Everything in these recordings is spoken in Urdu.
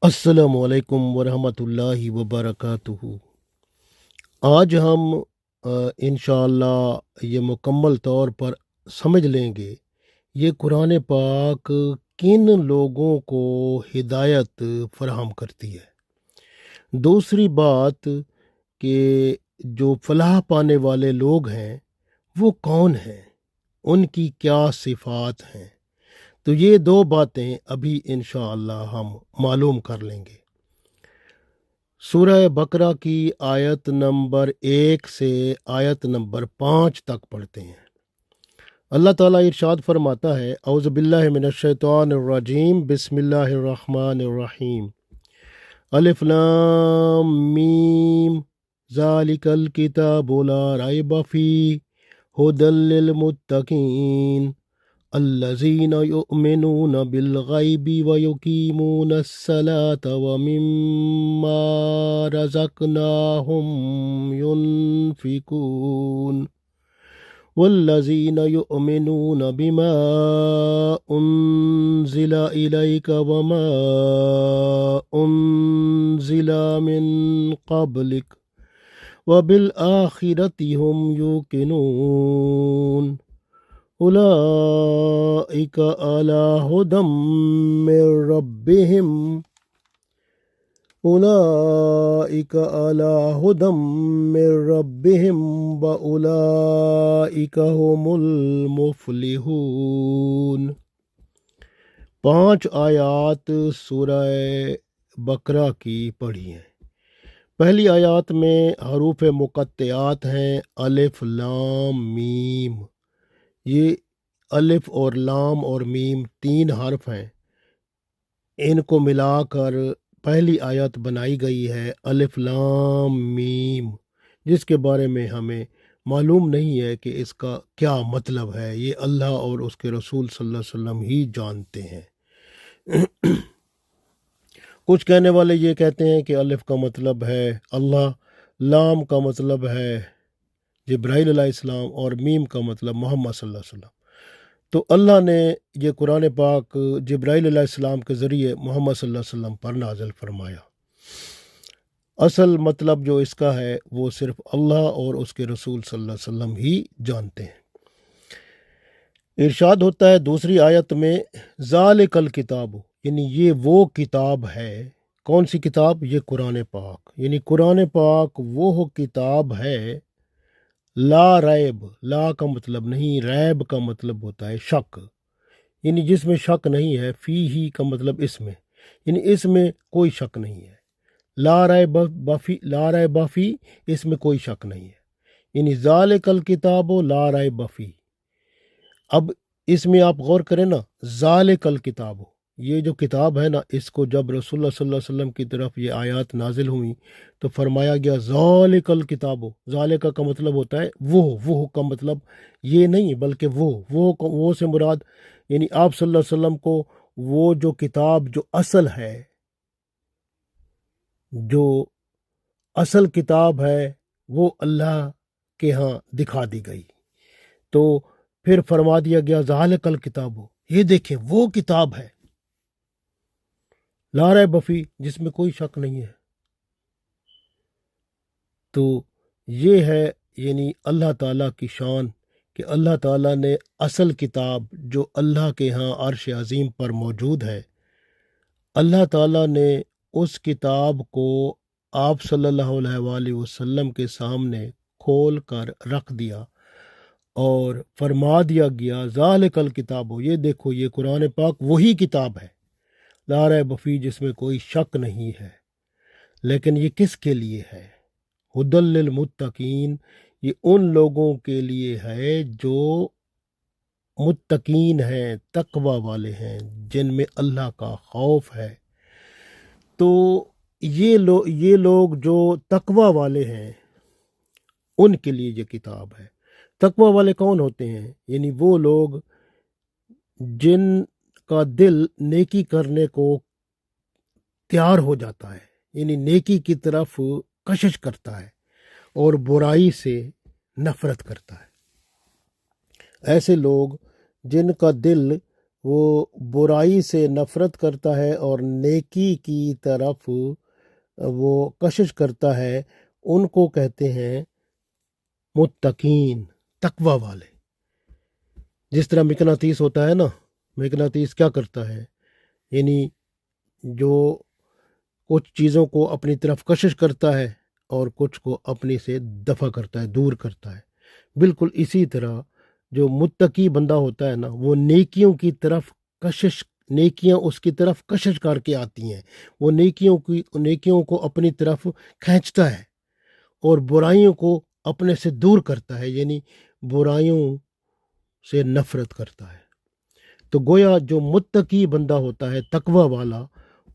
السلام علیکم ورحمۃ اللہ وبرکاتہ۔ آج ہم انشاءاللہ یہ مکمل طور پر سمجھ لیں گے یہ قرآن پاک کن لوگوں کو ہدایت فراہم کرتی ہے۔ دوسری بات کہ جو فلاح پانے والے لوگ ہیں وہ کون ہیں، ان کی کیا صفات ہیں۔ تو یہ دو باتیں ابھی انشاءاللہ ہم معلوم کر لیں گے۔ سورہ بقرہ کی آیت نمبر 1 سے آیت نمبر 5 تک پڑھتے ہیں۔ اللہ تعالیٰ ارشاد فرماتا ہے، اعوذ باللہ من الشیطان الرجیم، بسم اللہ الرحمن الرحیم، الف لام میم، ذالک الکتاب لا ریب فیہ ھدی للمتقین الذین یؤمنون بالغیب ویقیمون الصلاة ومما رزقناہم ینفقون والذین یؤمنون بما انزل الیک وما انزل من قبلک وبالآخرۃ ہم یوقنون اولئک علی ھدی من ربہم وَأُولَئِکَ هُمُ الْمُفْلِحُونَ۔ 5 آیات سورہ بقرہ کی پڑھی ہیں۔ پہلی آیات میں حروف مقطعات ہیں الف لام میم۔ یہ الف اور لام اور میم 3 حرف ہیں، ان کو ملا کر پہلی آیت بنائی گئی ہے الف لام میم، جس کے بارے میں ہمیں معلوم نہیں ہے کہ اس کا کیا مطلب ہے، یہ اللہ اور اس کے رسول صلی اللہ علیہ وسلم ہی جانتے ہیں۔ کچھ کہنے والے یہ کہتے ہیں کہ الف کا مطلب ہے اللہ، لام کا مطلب ہے جبرائیل علیہ السلام اور میم کا مطلب محمد صلی اللہ علیہ وسلم۔ تو اللہ نے یہ قرآن پاک جبرائیل علیہ السلام کے ذریعے محمد صلی اللہ علیہ وسلم پر نازل فرمایا۔ اصل مطلب جو اس کا ہے وہ صرف اللہ اور اس کے رسول صلی اللہ علیہ وسلم ہی جانتے ہیں۔ ارشاد ہوتا ہے دوسری آیت میں، ذالک الکتاب، یعنی یہ وہ کتاب ہے۔ کون سی کتاب؟ یہ قرآن پاک، یعنی قرآن پاک وہ کتاب ہے، لا ریب، لا کا مطلب نہیں، ریب کا مطلب ہوتا ہے شک، یعنی جس میں شک نہیں ہے، فی ہی کا مطلب اس میں، یعنی اس میں کوئی شک نہیں ہے، لا ریب فی، اس میں کوئی شک نہیں ہے، یعنی ذالک الکتاب لا ریب فی۔ اب اس میں آپ غور کریں نا، ذالک الکتاب، یہ جو کتاب ہے نا، اس کو جب رسول اللہ صلی اللہ علیہ وسلم کی طرف یہ آیات نازل ہوئیں تو فرمایا گیا ذالک الکتاب۔ ذالک کا مطلب ہوتا ہے وہ کا مطلب یہ نہیں بلکہ وہ سے مراد یعنی آپ صلی اللہ علیہ وسلم کو وہ جو کتاب جو اصل کتاب ہے وہ اللہ کے ہاں دکھا دی گئی۔ تو پھر فرما دیا گیا ذالک الکتاب، یہ دیکھیں وہ کتاب ہے لا ریب فی، جس میں کوئی شک نہیں ہے۔ تو یہ ہے یعنی اللہ تعالیٰ کی شان کہ اللہ تعالیٰ نے اصل کتاب جو اللہ کے ہاں عرش عظیم پر موجود ہے، اللہ تعالیٰ نے اس کتاب کو آپ صلی اللہ علیہ وآلہ وسلم کے سامنے کھول کر رکھ دیا اور فرما دیا گیا ذالک الکتاب، یہ دیکھو یہ قرآن پاک وہی کتاب ہے لا ریب فی، جس میں کوئی شک نہیں ہے۔ لیکن یہ کس کے لیے ہے؟ ھدی للمتقین، یہ ان لوگوں کے لیے ہے جو متقین ہیں، تقوی والے ہیں، جن میں اللہ کا خوف ہے۔ تو یہ لوگ جو تقوی والے ہیں ان کے لیے یہ کتاب ہے۔ تقوی والے کون ہوتے ہیں؟ یعنی وہ لوگ جن کا دل نیکی کرنے کو تیار ہو جاتا ہے، یعنی نیکی کی طرف کشش کرتا ہے اور برائی سے نفرت کرتا ہے۔ ایسے لوگ جن کا دل وہ برائی سے نفرت کرتا ہے اور نیکی کی طرف وہ کشش کرتا ہے، ان کو کہتے ہیں متقین، تقوی والے۔ جس طرح مقناطیس ہوتا ہے نا، مقناطیس کیا کرتا ہے؟ یعنی جو کچھ چیزوں کو اپنی طرف کشش کرتا ہے اور کچھ کو اپنی سے دفع کرتا ہے، دور کرتا ہے۔ بالکل اسی طرح جو متقی بندہ ہوتا ہے نا، وہ نیکیوں کی طرف کشش، نیکیاں اس کی طرف کشش کر کے آتی ہیں، وہ نیکیوں کو اپنی طرف کھینچتا ہے اور برائیوں کو اپنے سے دور کرتا ہے، یعنی برائیوں سے نفرت کرتا ہے۔ تو گویا جو متقی بندہ ہوتا ہے، تقوی والا،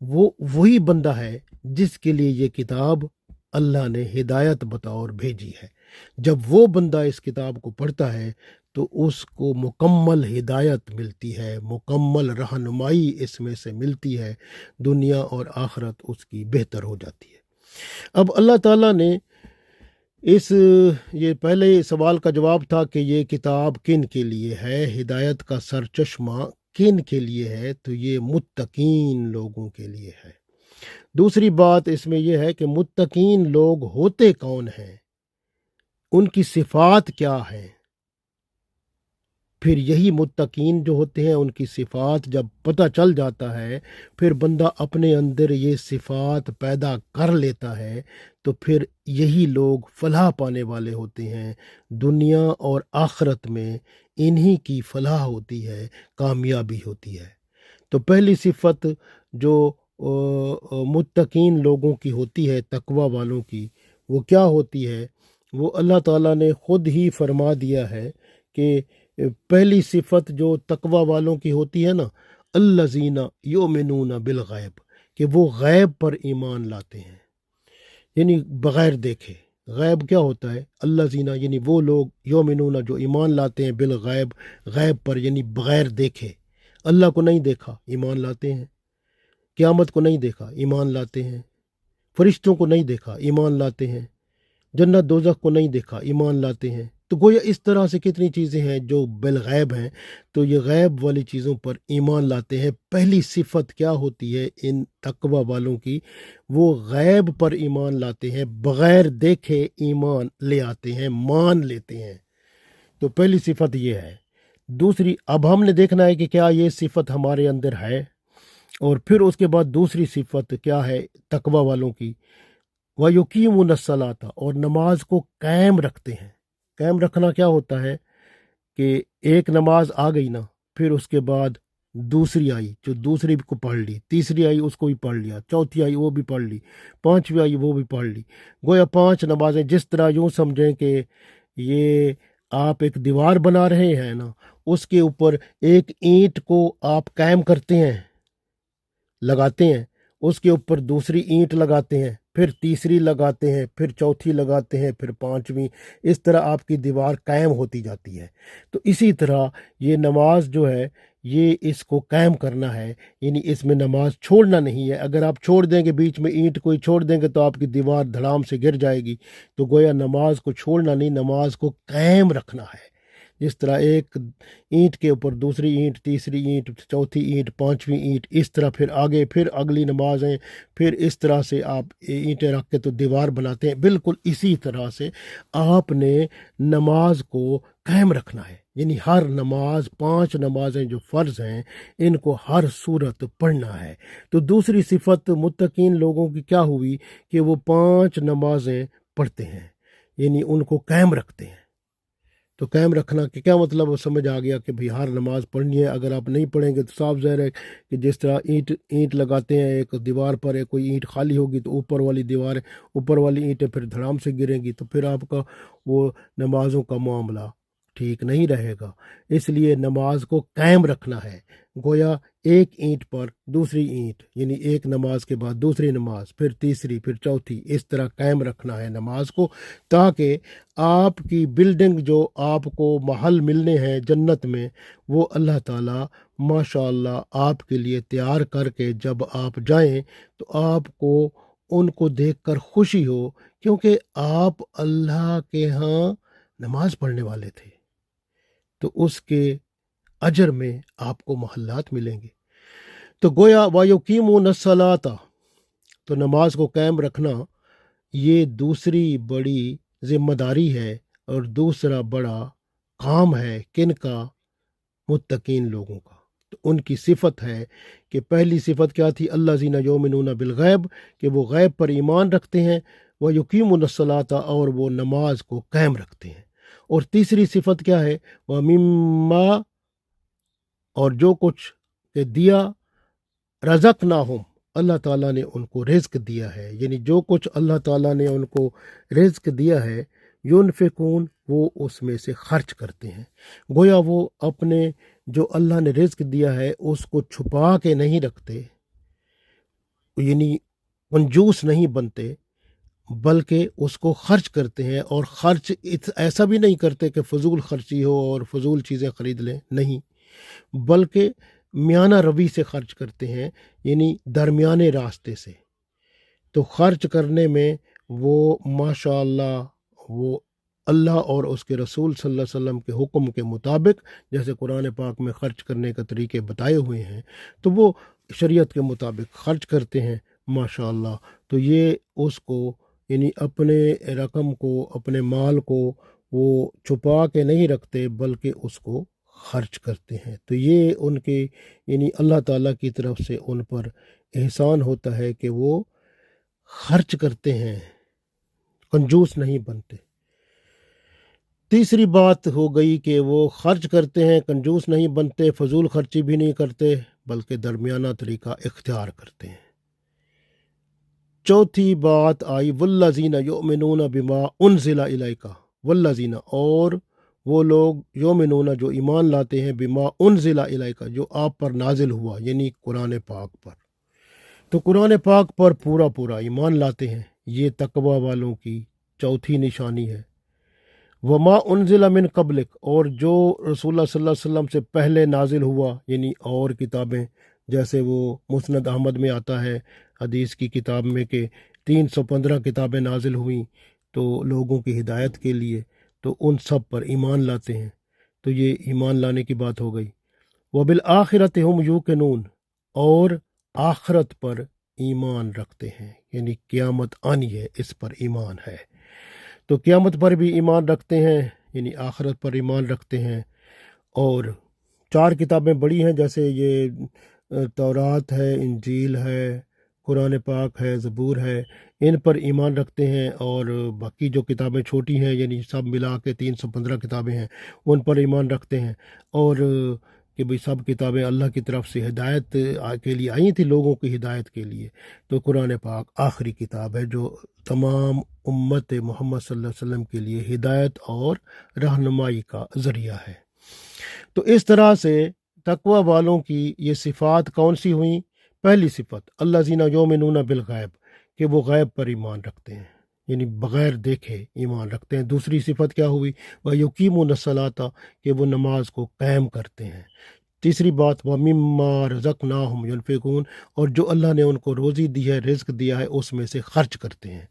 وہ وہی بندہ ہے جس کے لیے یہ کتاب اللہ نے ہدایت بطور بھیجی ہے۔ جب وہ بندہ اس کتاب کو پڑھتا ہے تو اس کو مکمل ہدایت ملتی ہے، مکمل رہنمائی اس میں سے ملتی ہے، دنیا اور آخرت اس کی بہتر ہو جاتی ہے۔ اب اللہ تعالیٰ نے یہ پہلے سوال کا جواب تھا کہ یہ کتاب کن کے لیے ہے، ہدایت کا سرچشمہ کن کے لیے ہے، تو یہ متقین لوگوں کے لیے ہے۔ دوسری بات اس میں یہ ہے کہ متقین لوگ ہوتے کون ہیں، ان کی صفات کیا ہیں۔ پھر یہی متقین جو ہوتے ہیں، ان کی صفات جب پتہ چل جاتا ہے، پھر بندہ اپنے اندر یہ صفات پیدا کر لیتا ہے، تو پھر یہی لوگ فلاح پانے والے ہوتے ہیں۔ دنیا اور آخرت میں انہی کی فلاح ہوتی ہے، کامیابی ہوتی ہے۔ تو پہلی صفت جو متقین لوگوں کی ہوتی ہے، تقوی والوں کی، وہ کیا ہوتی ہے؟ وہ اللہ تعالیٰ نے خود ہی فرما دیا ہے کہ پہلی صفت جو تقوی والوں کی ہوتی ہے نا، الذین یؤمنون بالغیب، کہ وہ غیب پر ایمان لاتے ہیں، یعنی بغیر دیکھے۔ غیب کیا ہوتا ہے؟ الذین یعنی وہ لوگ، یؤمنون جو ایمان لاتے ہیں، بالغیب غیب پر، یعنی بغیر دیکھے۔ اللہ کو نہیں دیکھا، ایمان لاتے ہیں۔ قیامت کو نہیں دیکھا، ایمان لاتے ہیں۔ فرشتوں کو نہیں دیکھا، ایمان لاتے ہیں۔ جنت دوزخ کو نہیں دیکھا، ایمان لاتے ہیں۔ تو گویا اس طرح سے کتنی چیزیں ہیں جو بالغیب ہیں، تو یہ غیب والی چیزوں پر ایمان لاتے ہیں۔ پہلی صفت کیا ہوتی ہے ان تقوی والوں کی؟ وہ غیب پر ایمان لاتے ہیں، بغیر دیکھے ایمان لے آتے ہیں، مان لیتے ہیں۔ تو پہلی صفت یہ ہے۔ دوسری، اب ہم نے دیکھنا ہے کہ کیا یہ صفت ہمارے اندر ہے، اور پھر اس کے بعد دوسری صفت کیا ہے تقوی والوں کی؟ وَيُقِيمُونَ الصَّلَاةَ، اور نماز کو قائم رکھتے ہیں۔ قائم رکھنا کیا ہوتا ہے کہ ایک نماز آ گئی نا، پھر اس کے بعد دوسری آئی، جو دوسری کو پڑھ لی، تیسری آئی اس کو بھی پڑھ لیا، چوتھی آئی وہ بھی پڑھ لی، پانچویں آئی وہ بھی پڑھ لی۔ گویا 5 نمازیں، جس طرح یوں سمجھیں کہ یہ آپ ایک دیوار بنا رہے ہیں نا، اس کے اوپر ایک اینٹ کو آپ قائم کرتے ہیں، لگاتے ہیں، اس کے اوپر دوسری اینٹ لگاتے ہیں، پھر تیسری لگاتے ہیں، پھر چوتھی لگاتے ہیں، پھر 5ویں، اس طرح آپ کی دیوار قائم ہوتی جاتی ہے۔ تو اسی طرح یہ نماز جو ہے، یہ اس کو قائم کرنا ہے، یعنی اس میں نماز چھوڑنا نہیں ہے۔ اگر آپ چھوڑ دیں گے، بیچ میں اینٹ کوئی چھوڑ دیں گے، تو آپ کی دیوار دھڑام سے گر جائے گی۔ تو گویا نماز کو چھوڑنا نہیں، نماز کو قائم رکھنا ہے۔ جس طرح ایک اینٹ کے اوپر دوسری اینٹ، تیسری اینٹ، چوتھی اینٹ، 5ویں اینٹ، اس طرح پھر آگے پھر اگلی نمازیں، پھر اس طرح سے آپ اینٹیں رکھ کے تو دیوار بناتے ہیں۔ بالکل اسی طرح سے آپ نے نماز کو قائم رکھنا ہے، یعنی ہر نماز، 5 نمازیں جو فرض ہیں، ان کو ہر صورت پڑھنا ہے۔ تو دوسری صفت متقین لوگوں کی کیا ہوئی کہ وہ 5 نمازیں پڑھتے ہیں، یعنی ان کو قائم رکھتے ہیں۔ تو قائم رکھنا کہ کیا مطلب؟ وہ سمجھ آ گیا کہ بھئی ہر نماز پڑھنی ہے۔ اگر آپ نہیں پڑھیں گے تو صاف ظاہر ہے کہ جس طرح اینٹ لگاتے ہیں ایک دیوار پر، ہے کوئی اینٹ خالی ہوگی تو اوپر والی دیوار، اوپر والی اینٹیں پھر دھڑام سے گریں گی، تو پھر آپ کا وہ نمازوں کا معاملہ ٹھیک نہیں رہے گا۔ اس لیے نماز کو قائم رکھنا ہے۔ گویا ایک اینٹ پر دوسری اینٹ، یعنی ایک نماز کے بعد دوسری نماز، پھر تیسری، پھر چوتھی، اس طرح قائم رکھنا ہے نماز کو، تاکہ آپ کی بلڈنگ جو آپ کو محل ملنے ہیں جنت میں، وہ اللہ تعالیٰ ماشاء اللہ آپ کے لیے تیار کر کے جب آپ جائیں تو آپ کو ان کو دیکھ کر خوشی ہو، کیونکہ آپ اللہ کے ہاں نماز پڑھنے والے تھے۔ تو اس کے اجر میں آپ کو محلات ملیں گے۔ تو گویا وَيُقِيمُونَ الصَّلَاةَ، تو نماز کو قائم رکھنا یہ دوسری بڑی ذمہ داری ہے اور دوسرا بڑا کام ہے کن کا؟ متقین لوگوں کا۔ تو ان کی صفت ہے کہ پہلی صفت کیا تھی؟ الذین یؤمنون بالغیب، کہ وہ غیب پر ایمان رکھتے ہیں، وَيُقِيمُونَ الصَّلَاةَ، اور وہ نماز کو قائم رکھتے ہیں۔ اور تیسری صفت کیا ہے؟ وَمِمَّا، اور جو کچھ کہ دیا، رزقناہم، اللہ تعالیٰ نے ان کو رزق دیا ہے، یعنی جو کچھ اللہ تعالیٰ نے ان کو رزق دیا ہے، ينفقون، وہ اس میں سے خرچ کرتے ہیں۔ گویا وہ اپنے جو اللہ نے رزق دیا ہے اس کو چھپا کے نہیں رکھتے، یعنی کنجوس نہیں بنتے، بلکہ اس کو خرچ کرتے ہیں۔ اور خرچ ایسا بھی نہیں کرتے کہ فضول خرچی ہو اور فضول چیزیں خرید لیں، نہیں، بلکہ میانہ روی سے خرچ کرتے ہیں، یعنی درمیانے راستے سے۔ تو خرچ کرنے میں وہ ماشاء اللہ وہ اللہ اور اس کے رسول صلی اللہ علیہ وسلم کے حکم کے مطابق، جیسے قرآن پاک میں خرچ کرنے کا طریقے بتائے ہوئے ہیں، تو وہ شریعت کے مطابق خرچ کرتے ہیں ماشاء اللہ۔ تو یہ اس کو یعنی اپنے رقم کو، اپنے مال کو وہ چھپا کے نہیں رکھتے، بلکہ اس کو خرچ کرتے ہیں۔ تو یہ ان کے یعنی اللہ تعالیٰ کی طرف سے ان پر احسان ہوتا ہے کہ وہ خرچ کرتے ہیں، کنجوس نہیں بنتے۔ تیسری بات ہو گئی کہ وہ خرچ کرتے ہیں، کنجوس نہیں بنتے، فضول خرچی بھی نہیں کرتے، بلکہ درمیانہ طریقہ اختیار کرتے ہیں۔ چوتھی بات آئی والذین یؤمنون بما انزل الیک، والذین، اور وہ لوگ یؤمنون جو ایمان لاتے ہیں، بما انزل الیک، جو آپ پر نازل ہوا، یعنی قرآن پاک پر۔ تو قرآن پاک پر پورا ایمان لاتے ہیں، یہ تقوی والوں کی چوتھی نشانی ہے۔ وما انزل من قبلک، اور جو رسول اللہ صلی اللہ علیہ وسلم سے پہلے نازل ہوا، یعنی اور کتابیں، جیسے وہ مسند احمد میں آتا ہے حدیث کی کتاب میں کہ 315 کتابیں نازل ہوئیں تو لوگوں کی ہدایت کے لیے، تو ان سب پر ایمان لاتے ہیں۔ تو یہ ایمان لانے کی بات ہو گئی۔ وبالآخرۃ ہم یوقنون، اور آخرت پر ایمان رکھتے ہیں، یعنی قیامت آنی ہے، اس پر ایمان ہے۔ تو قیامت پر بھی ایمان رکھتے ہیں، یعنی آخرت پر ایمان رکھتے ہیں۔ اور 4 کتابیں بڑی ہیں، جیسے یہ تورات ہے، انجیل ہے، قرآن پاک ہے، زبور ہے، ان پر ایمان رکھتے ہیں۔ اور باقی جو کتابیں چھوٹی ہیں، یعنی سب ملا کے 315 کتابیں ہیں، ان پر ایمان رکھتے ہیں۔ اور کہ بھئی سب کتابیں اللہ کی طرف سے ہدایت کے لیے آئی تھی، لوگوں کی ہدایت کے لیے۔ تو قرآن پاک آخری کتاب ہے جو تمام امت محمد صلی اللہ علیہ وسلم کے لیے ہدایت اور رہنمائی کا ذریعہ ہے۔ تو اس طرح سے تقوی والوں کی یہ صفات کون سی ہوئیں؟ پہلی صفت الذین یؤمنون بالغیب، کہ وہ غیب پر ایمان رکھتے ہیں، یعنی بغیر دیکھے ایمان رکھتے ہیں۔ دوسری صفت کیا ہوئی؟ وَيُقِيمُونَ الصَّلَاةَ، کہ وہ نماز کو قائم کرتے ہیں۔ تیسری بات وَمِمَّا رَزَقْنَاهُمْ يُنْفِقُونَ، اور جو اللہ نے ان کو روزی دی ہے، رزق دیا ہے، اس میں سے خرچ کرتے ہیں۔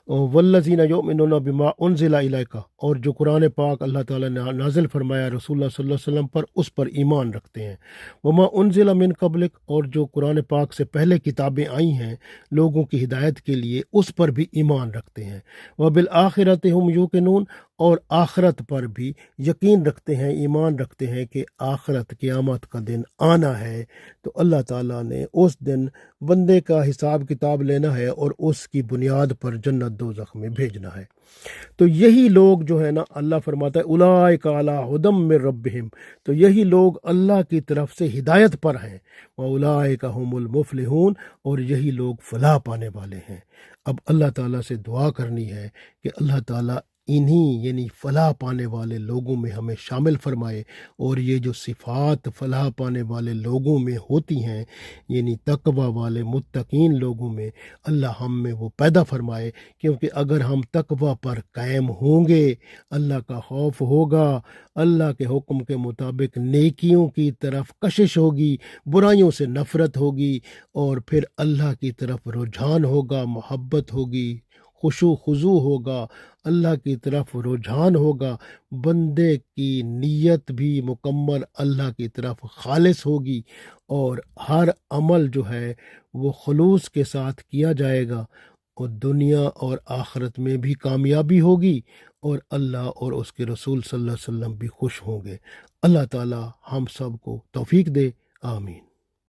وَالَّذِينَ يُؤْمِنُونَ بِمَا أُنزِلَ إِلَيْكَ، اور جو قرآن پاک اللہ تعالیٰ نے نازل فرمایا رسول اللہ صلی اللہ علیہ وسلم پر، اس پر ایمان رکھتے ہیں۔ وَمَا أُنزِلَ مِن قَبْلِكَ، اور جو قرآن پاک سے پہلے کتابیں آئی ہیں لوگوں کی ہدایت کے لیے، اس پر بھی ایمان رکھتے ہیں۔ وَبِالْآخِرَةِ هُمْ يُوقِنُونَ، اور آخرت پر بھی یقین رکھتے ہیں، ایمان رکھتے ہیں کہ آخرت قیامت کا دن آنا ہے، تو اللہ تعالیٰ نے اس دن بندے کا حساب کتاب لینا ہے اور اس کی بنیاد پر جنت دوزخ میں بھیجنا ہے۔ تو یہی لوگ جو ہے نا، اللہ فرماتا ہے اولئک علی ھدی من ربہم، تو یہی لوگ اللہ کی طرف سے ہدایت پر ہیں۔ واولئک ھم المفلحون، اور یہی لوگ فلاح پانے والے ہیں۔ اب اللہ تعالیٰ سے دعا کرنی ہے کہ اللہ تعالیٰ انہی یعنی فلاح پانے والے لوگوں میں ہمیں شامل فرمائے، اور یہ جو صفات فلاح پانے والے لوگوں میں ہوتی ہیں، یعنی تقوی والے متقین لوگوں میں، اللہ ہم میں وہ پیدا فرمائے۔ کیونکہ اگر ہم تقوی پر قائم ہوں گے، اللہ کا خوف ہوگا، اللہ کے حکم کے مطابق نیکیوں کی طرف کشش ہوگی، برائیوں سے نفرت ہوگی، اور پھر اللہ کی طرف رجحان ہوگا، محبت ہوگی، خشوع خضوع ہوگا، اللہ کی طرف رجحان ہوگا، بندے کی نیت بھی مکمل اللہ کی طرف خالص ہوگی، اور ہر عمل جو ہے وہ خلوص کے ساتھ کیا جائے گا، اور دنیا اور آخرت میں بھی کامیابی ہوگی، اور اللہ اور اس کے رسول صلی اللہ علیہ وسلم بھی خوش ہوں گے۔ اللہ تعالی ہم سب کو توفیق دے، آمین۔